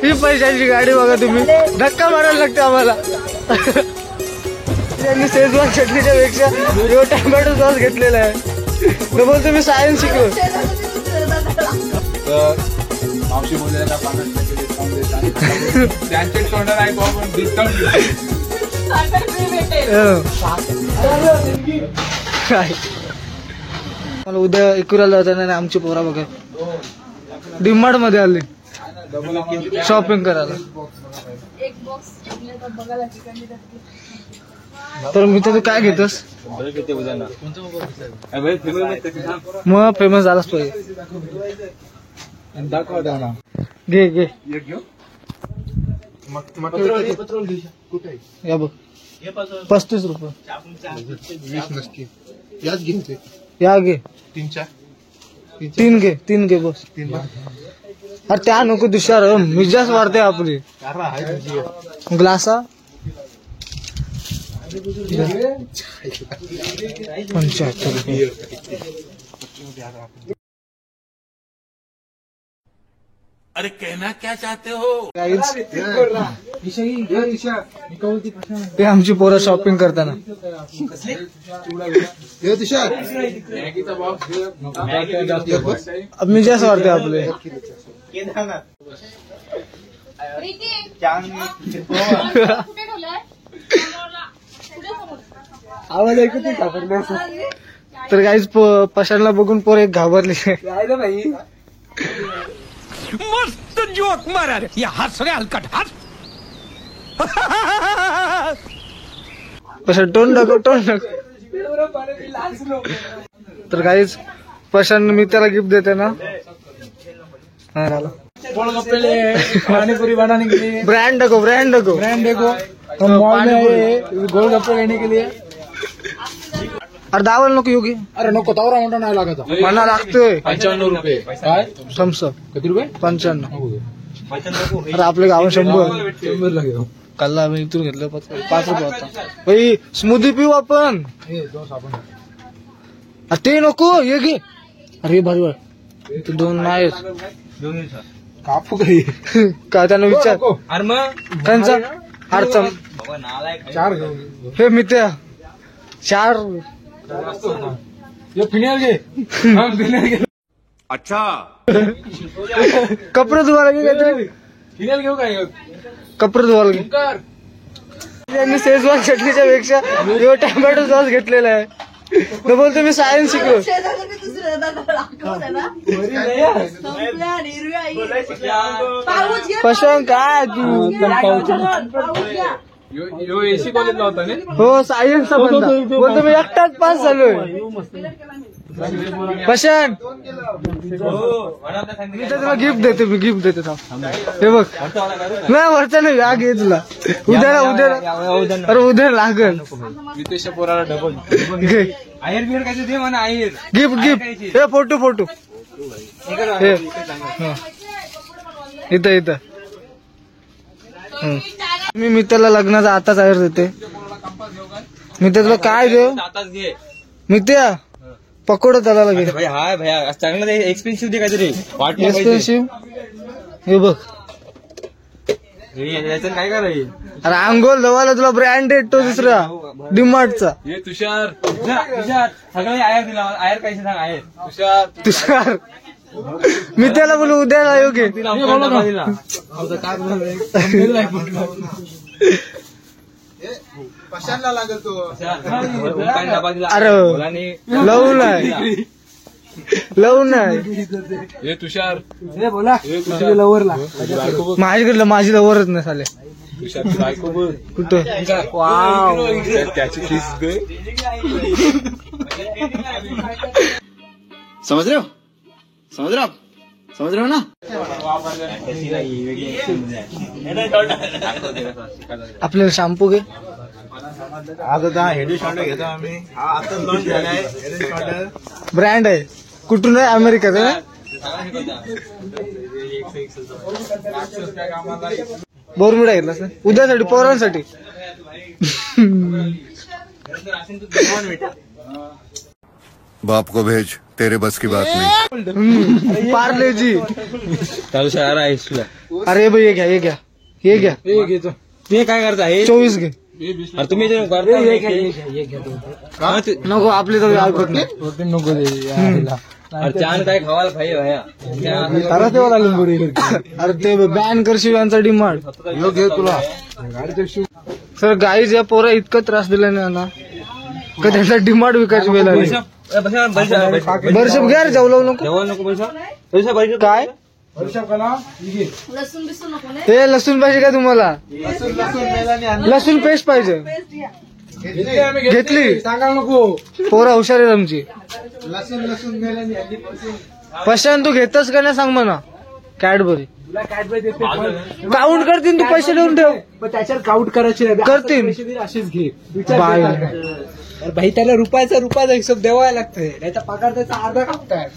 ही पैशाची गाडी बघा तुम्ही, धक्का मारायला लागतो आम्हाला. त्यांनी शेजवान चटणीच्या पेक्षा टोमॅटो सॉस घेतलेला आहे. तर बोलतो मी सायन्स शिकलो. मावशी बोललेला 50% डिस्काउंट देतात. त्यांचे टोनर आहे पण डिस्काउंट काय मला उद्या एकुराला जाताना आमची पोरा बघा डीमार्ट मध्ये आली शॉपिंग करायला. तर मी तर काय घेतोस मग फेमस झालाच पाहिजे. घे घे या बघ 35 रुपये या घे 3 घे बस. अरे त्या नको दुसऱ्या मिजाच वाढते आपली. ग्लासा 75 रुपये. अरे कहना क्या चाहते हो? ते आमची पोरं शॉपिंग करताना मी जास्त वाटते आपले. आवाज ऐकू ते घाबरले. तर काहीच पशाला बघून पोर एक घाबरले. मस्त जोक मारा रे, या हस रे हलकट हस. पशान टोन नको. तर काहीच पशान मी त्याला गिफ्ट देते ना. पानीपुरी बनाने के लिए ब्रांड देखो मॉल में गोलगप्पे लेने के लिए. अरे दावल नको योगी. अरे नको तवरा म्हणता नाही लागत. मला लागतोय 95 रुपये. काय थम्सअप किती रुपये? 95. अरे आपल्या गावात 100 लागेल. काल आम्ही इथून घेतलं 5 रुपये होता. भाई स्मूदी पिऊ आपण. ते नको ये घे. अरे भारी ते 2 नाहीच कापू काही का त्यांना विचार त्यांचा अडचण 4 हे मित्या 4 फिनेल घे. अच्छा कपडे धुवायला घे. फिनेल घेऊ काय कपडे धुवायला घे. त्यांनी शेजवान चटणीच्या पेक्षा टोमॅटो सॉस घेतलेला आहे. तर बोलतो मी सायन्स शिकलो. पशंग काय तू एसी कॉलेजला होता ना. हो सायन्सचा बंदा बोलतो मी एकटाच पास झालोय. पशान मी तर तुला गिफ्ट देते थांब. हे बघ नाही वरचा नाही या घे तुला उद्या उद्या लागल. नितेश पोराला डबल घे आयर बियर काय दे म्हणा. आयर गिफ्ट हे फोटो इथं मी मित्राला लग्नाचा आताच आयर देते. मी तुला काय देऊ मित्या पकोडा त्याला लागेल. हाय भैया चांगलं एक्सपेन्सिव्ह दे काहीतरी वाटलं एक्सपेन्सिव्ह. हे बघ काय करायचं. अरे अंघोल धवायला तुला ब्रँडेड तो दुसरा डीमार्टचा. तुषार सगळे आयर दिला. आयर कायचे सांग. आयर तुषार मी त्याला बोलू उद्या योग्य. कशाला लागत तो. अरे लव नाही तुषार बोला लवरला माझ्याकडलं माझी लवरच नाही झाले. कुठं त्याची फीस दे. समझ रहे हो ना. आपल्याला शॅम्पू घे. आता हेड शॉल्डर घेतो आम्ही. आता लॉन्च झालाय हेड शॉल्डर. ब्रँड आहे कुठून आहे अमेरिकेचा. बोरमिडा घेतला सर उद्यासाठी पोरांसाठी. बाप को भेज, तेरे बस की बात नहीं। पार्ले जी चालू शहर आहे अरे भाई ये घ्या ये घ्या हे घ्या ते काय करताय 24 घे अरे तुम्ही जे करता नको आपली तर ऐकत नाही प्रोटीन नको दे अरे चान काय खावायला पाहिजे भैया अरे ते बॅन करशील यांचा डिमांड घे तुला सर गाईज या पोरा इतकं त्रास दिला नाही ना का त्यांचा डिमांड विकायची वेळ आली बर्षप घ्या रे जाऊ नको नको पैसा पैसा पाहिजे काय लसूण बिसून नको ना. ते लसूण पाहिजे का तुम्हाला लसूण पेस्ट पाहिजे घेतली सांगा नको पोरा हुशार आहे आमची पशान तू घेतस का नाही सांग म्हणा कॅडबरी काउंट करतील तू पैसे देऊन ठेव त्याच्यावर काउंट करायची करतील अशीच घे बाय भाई त्याला रुपयाचा हिशोब द्यावा लागतंय नाही तर पगार त्याचा अर्धा कापताय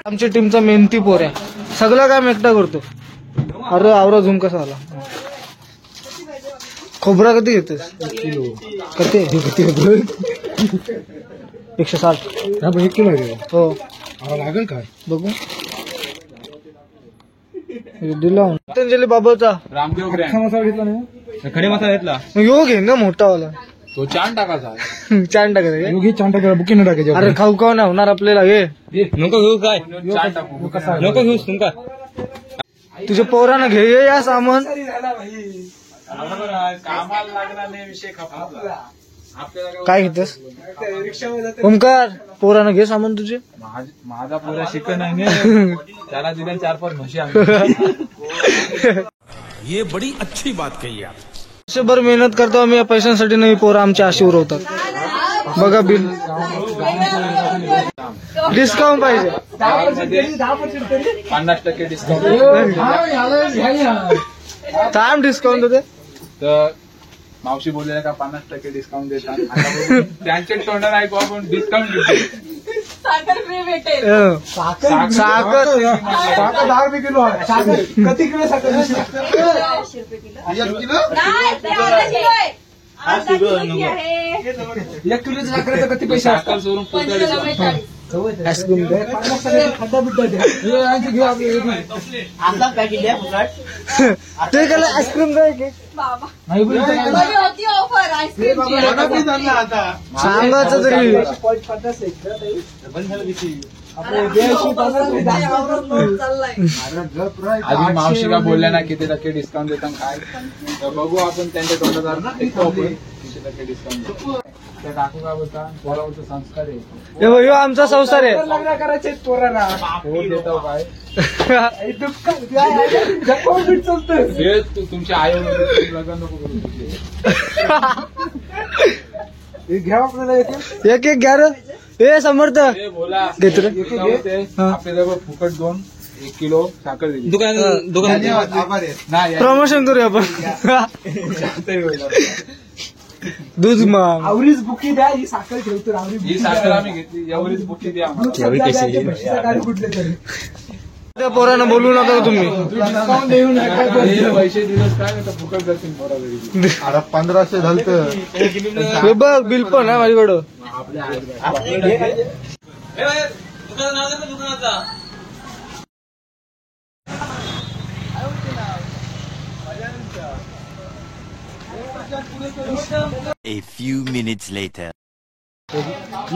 आमच्या टीमचा मेहनती पोर आहे सगळं काम एकटा करतो अरे आवरा झुम कसा आला खोबरा कधी घेतेस कधी 160 1 किलो हो लागेल काय बघू दिला पतंजली बाबाचा रामदेव मसाला घेतला नाही खडे मसाला घेतला यो घे ना मोठावाला तो चान टाकायचा छान टाकायचं योगी चान टाकायला बुकिंग नाही टाकायचे अरे खाऊ खाऊ नाही होणार आपल्याला हे नको घेऊ काय नको घेऊस तुमका तुझ्या पोरानं घे ये या सामान कामाला लागला नाही विषय खपला काय घेतस ओमकार पोरानं घे सामान तुझे माझा पुरा शिकन आहे त्याला दिल्या 4-5 म्हशी आम्ही ये बड़ी अच्छी बात कही आप वर्षभर मेहनत करतो आम्ही या पैशांसाठी नाही पोरं आमच्या आशी उरवतात बघा बिल डिस्काउंट पाहिजे 50% डिस्काउंट थांब डिस्काउंट होते तर मावशी बोलले का 50% डिस्काउंट देतात त्यांचे तोंडात ऐकू आपण डिस्काउंट देतो साखर फ्री भेटेल. साखर 10 रुपये किलो आहे किती किलो साखर 100 रुपये किलो. नाही, ते अर्धा किलो आहे. अर्धा किलोची आहे. 1 किलो साखर किती पैसे साखर सोडून 45. आईस्क्रीम दे ते केलं आईस्क्रीम दे की बाबा. बरी होती ऑफर आईस्क्रीमची. सांगायचं तरी चाललाय. आधी मावशी का बोलल्या ना किती टक्के डिस्काउंट देतात काय तर बघू आपण त्यांच्या तोंडात ना किती टक्के डिस्काउंट त्या टाकू का बोलता पोरावरचा संस्कार आहे हे बघ, ह्यो आमचा संसार आहे लग्न करायचे पोरांना पोर देतो काय हे तुमच्या आई लग्न नको करू घ्या आपल्याला एक एक घ्या रे हे समर्थ हे बोला घेतो रे. आपल्याला फुकट 1 किलो साखर दिली नाही प्रमोशन करूया आपण दूध मग आवरीच बुकी द्या ही साखर ठेवतो ही साखर आम्ही घेतली एवढीच बुकी द्या आम्हाला. कुठले तरी त्या पोरांना बोलू नका तुम्ही हे पैसे दिलेच काय नाही तर फुकट जातील पोरा घरी. 1500 झालं हे बघ बिल पण आहे माझ्याकडं A few minutes later.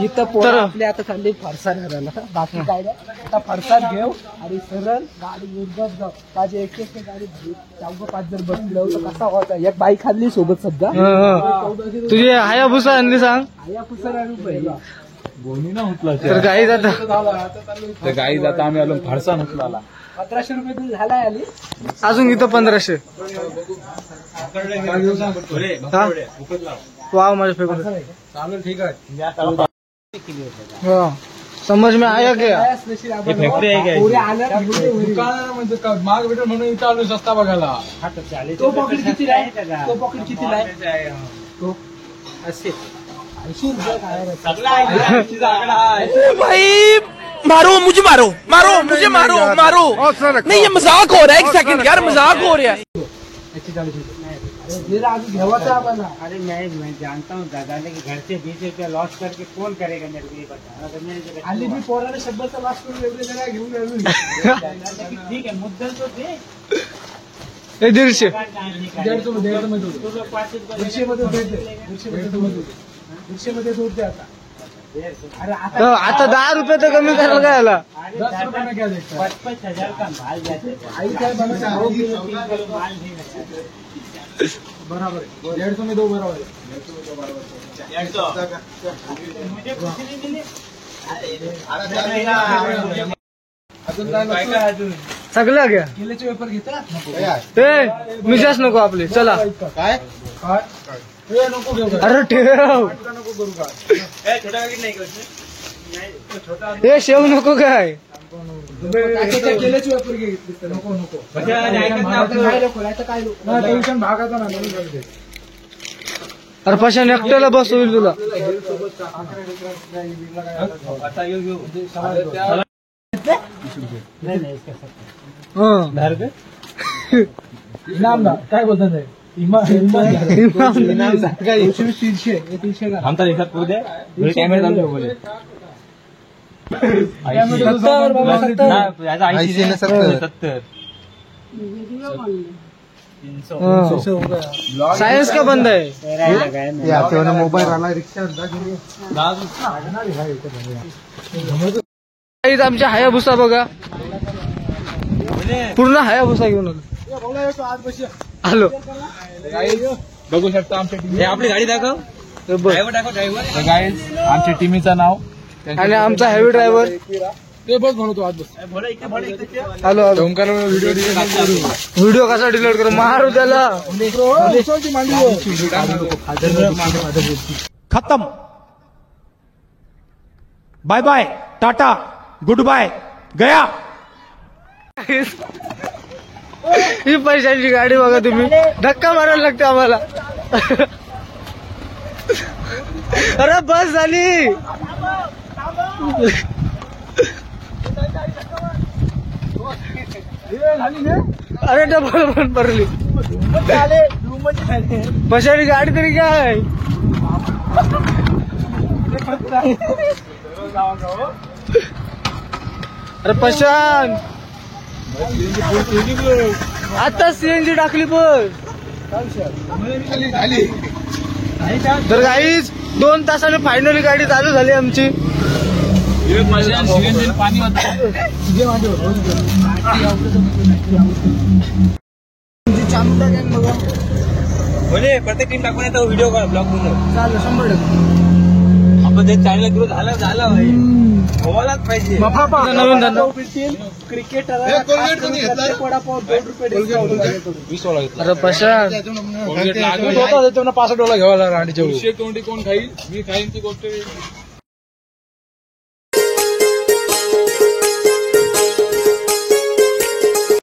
इथं पोरं आपले आता चालले फरसाण घराला बाकी काय नाही आता फरसाण घेऊ आणि सरळ गाडी उडत जाऊ माझी एक गाडी 4-5 जर बसलो तर कसा होता एक बाईक खाल्ली सोबत सध्या तुझी हायाभुसा आणली सांग आया पुसर आणून पहिला बोनी ना उठला तर काही जाता तर गाई जाता आम्ही आलो फारसा उचलाला 1500 रुपये बिल झालाय आली अजून इथं 1500 हा? वाव माझ्या फेकून चालेल ठीक आहे हाँ, समझ में आया क्या पोरे आल्या दुकान म्हणजे माग भेटेल म्हणून इथं आलो सस्ता बघायला तो पॉकेट कितीला आहे तो पॉकेट कितीला आहे तो 80 रुपये काय भाई मारो मुझे मारो मारो मुझे मारो मारो नहीं ये मजाक हो रहा है एक सेकंड यार मजाक हो रहा है जीरा अभी घेवाचा आम्हाला. अरे मैं जानता हूँ दादा ने कि घर से 20 रुपया लॉस करके कौन करेगा मेरे को ये बता. आता मेरे आली मी पोराने शब्दाचा वास करून एवढे जरा घेऊन आलो. ठीक है मुद्दल तो दे. 150 150 मध्ये तो लोग 5 रुपये 150 मध्ये देते. 150 मध्ये दूध दे आता. अरे आता 10 रुपये तर कमी करायला काय आला. 10 रुपये में क्या देखता है? 55,000 का माल जाते. आई काय बनवते? 2 किलो 3 किलो माल नहीं बचता. बराबर है. 150 में दो बराबर है. मुझे कुछ नहीं मिले. सगळं घ्या. केल्याचे पेपर घेता नको. मिजाच नको आपले. चला काय हे नको घेऊ. अरे ठेव. छोटा पैकेट नहीं करते. हे शेव नको काय. केल्याचे पेपर घे. नको नको. काय टेन्शन भागाचा ना. अरे पशाने एकट्याला बस होईल तुला. इनाम ना काय बोलतात ते? इनाम 300 का. आमचा हिसाब करू दे. कॅमेरा चालू बोले. 70 बाबा 70. साइंस का बंद है. मोबाईल आला रिक्षा आमच्या हायाभुसा बघा. पूर्ण हायाभुसा घेऊन आलो. बघू शकता आमच्या टीम. आपली गाडी दाखव. ड्रायव्हर गाईज आमच्या टीमीचं नाव आणि आमचा हेवी ड्रायव्हर. ते बस म्हणतो आज बस. आलो आलो. ओंकार व्हिडिओ व्हिडिओ कसा डिलीट करू. मारू त्याला. खत्म. Bye bye tata good bye गया. ही पैशांची गाडी बघा तुम्ही. धक्का मारायला लागते आम्हाला. अरे बस झाली. अरे डबल पण पडली. पैशाची गाडी तरी काय. अरे पशान आता सीएनजी टाकली पण. तर गाईज 2 तासाने फायनली गाडी चालू झाली आमची. पाणी चामुंडा गँग बघा. बोले प्रत्येक टीम टाकून येतो व्हिडिओ ब्लॉग म्हणून. चालेल 100%. आपण ते चॅनल ग्रो झाला भाई. होवालाच पाहिजे. नवीन धंदा. क्रिकेटर वडापाव 2 रुपये डिस्काउंट. 20 वाला घेतला. अरे पशान कोलगेट लागली. 65 घ्यावा लागला. तोंडी कोण खाईल. मी खाईन ती गोष्ट